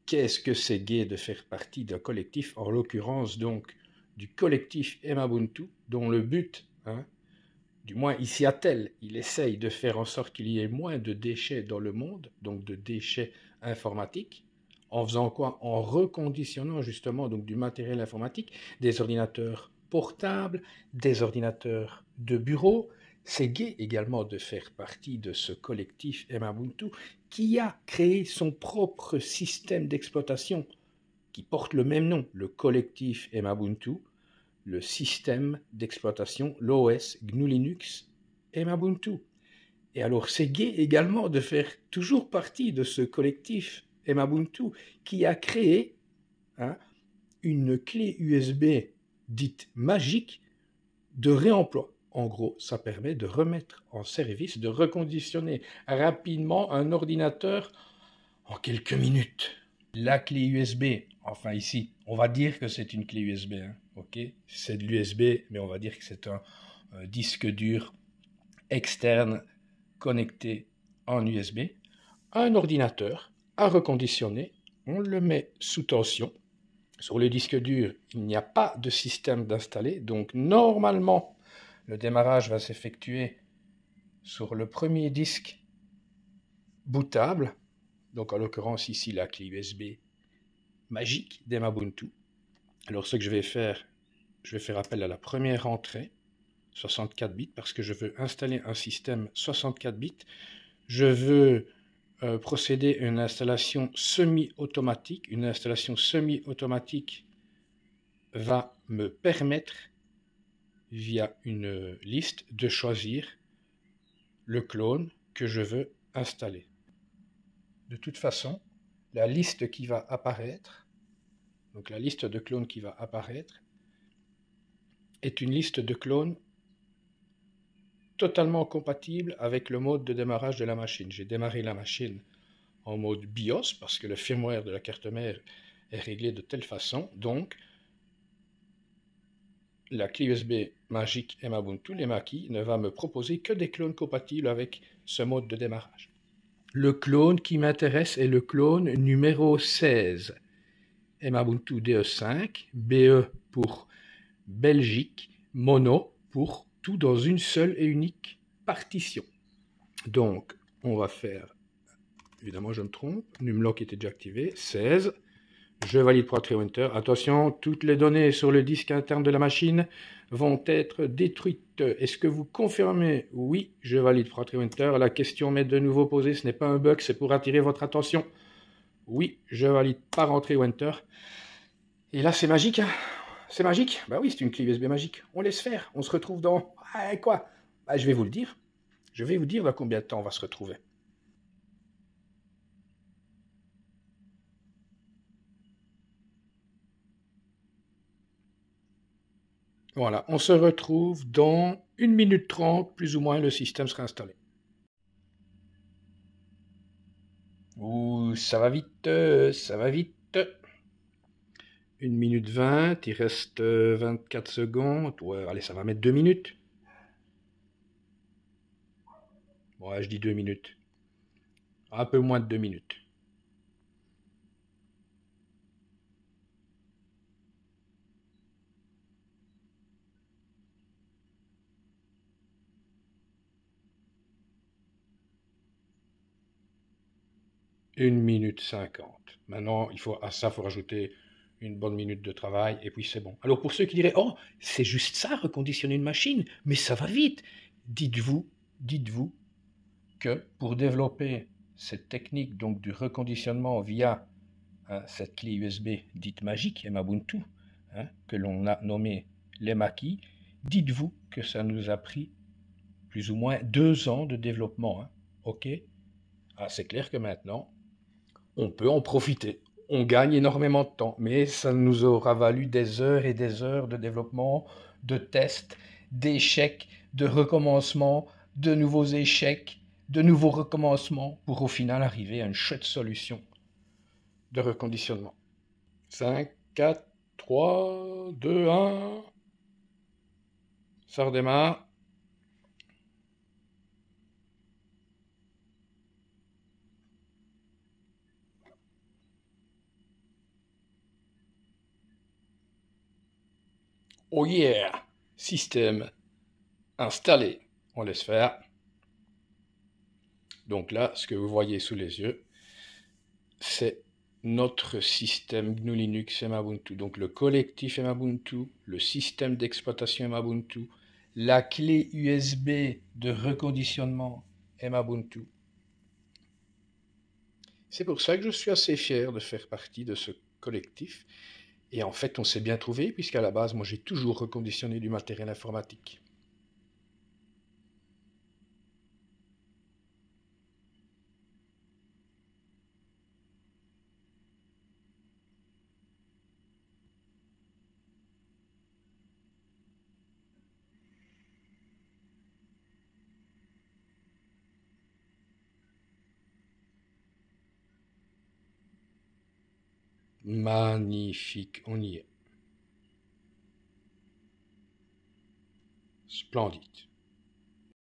qu'est-ce que c'est gai de faire partie d'un collectif, en l'occurrence donc du collectif Emabuntu, dont le but, du moins ici à Tel, il essaye de faire en sorte qu'il y ait moins de déchets dans le monde, donc de déchets informatiques, en faisant quoi? En reconditionnant justement donc du matériel informatique, des ordinateurs portables, des ordinateurs de bureau. C'est gai également de faire partie de ce collectif Emabuntu qui a créé son propre système d'exploitation qui porte le même nom, le collectif Emabuntu, le système d'exploitation, l'OS GNU Linux Emabuntu. Et alors c'est gai également de faire toujours partie de ce collectif Emabuntu qui a créé une clé USB dite magique de réemploi. En gros, ça permet de remettre en service, de reconditionner rapidement un ordinateur en quelques minutes. La clé USB, enfin ici, on va dire que c'est une clé USB, ok? C'est de l'USB, mais on va dire que c'est un disque dur externe connecté en USB. Un ordinateur à reconditionner, on le met sous tension. Sur le disque dur, il n'y a pas de système d'installer, donc normalement, le démarrage va s'effectuer sur le premier disque bootable, donc en l'occurrence ici la clé USB magique d'Emabuntu. Alors ce que je vais faire appel à la première entrée, 64 bits, parce que je veux installer un système 64 bits. Je veux procéder à une installation semi-automatique. Une installation semi-automatique va me permettre, via une liste, de choisir le clone que je veux installer. De toute façon, la liste qui va apparaître, donc la liste de clones qui va apparaître, est une liste de clones totalement compatible avec le mode de démarrage de la machine. J'ai démarré la machine en mode BIOS parce que le firmware de la carte mère est réglé de telle façon. Donc, la clé USB magique Emabuntu, l'Emaki, ne va me proposer que des clones compatibles avec ce mode de démarrage. Le clone qui m'intéresse est le clone numéro 16. Emabuntu DE5, BE pour Belgique, Mono pour tout dans une seule et unique partition. Donc, on va faire, évidemment je me trompe, numlock était déjà activé, 16, je valide pour entrer Enter. Attention, toutes les données sur le disque interne de la machine vont être détruites. Est-ce que vous confirmez? Oui, je valide pour entrer Enter. La question m'est de nouveau posée, ce n'est pas un bug, c'est pour attirer votre attention. Oui, je valide par entrer Enter. Et là c'est magique, C'est magique? Bah oui, c'est une clé USB magique. On laisse faire, on se retrouve dans... quoi? Bah, je vais vous le dire. Je vais vous dire dans combien de temps on va se retrouver. Voilà, on se retrouve dans 1 minute 30, plus ou moins, le système sera installé. Ouh, ça va vite, ça va vite. 1 minute 20, il reste 24 secondes. Ouais, allez, ça va mettre 2 minutes. Ouais, je dis 2 minutes. Un peu moins de 2 minutes. Une minute 50. Maintenant, à ça, il faut rajouter une bonne minute de travail, et puis c'est bon. Alors pour ceux qui diraient, oh, c'est juste ça, reconditionner une machine, mais ça va vite. Dites-vous que pour développer cette technique donc du reconditionnement via cette clé USB dite magique, Emabuntu, que l'on a nommée l'Emaki, dites-vous que ça nous a pris plus ou moins 2 ans de développement. Ok? C'est clair que maintenant, on peut en profiter. On gagne énormément de temps, mais ça nous aura valu des heures et des heures de développement, de tests, d'échecs, de recommencements, de nouveaux échecs, de nouveaux recommencements, pour au final arriver à une chouette solution de reconditionnement. 5, 4, 3, 2, 1. Ça redémarre. Oh yeah! Système installé. On laisse faire. Donc là, ce que vous voyez sous les yeux, c'est notre système GNU Linux Ubuntu. Donc le collectif Ubuntu, le système d'exploitation Ubuntu, la clé USB de reconditionnement Ubuntu. C'est pour ça que je suis assez fier de faire partie de ce collectif. Et en fait, on s'est bien trouvé, puisqu'à la base, moi j'ai toujours reconditionné du matériel informatique. Magnifique, on y est. Splendide.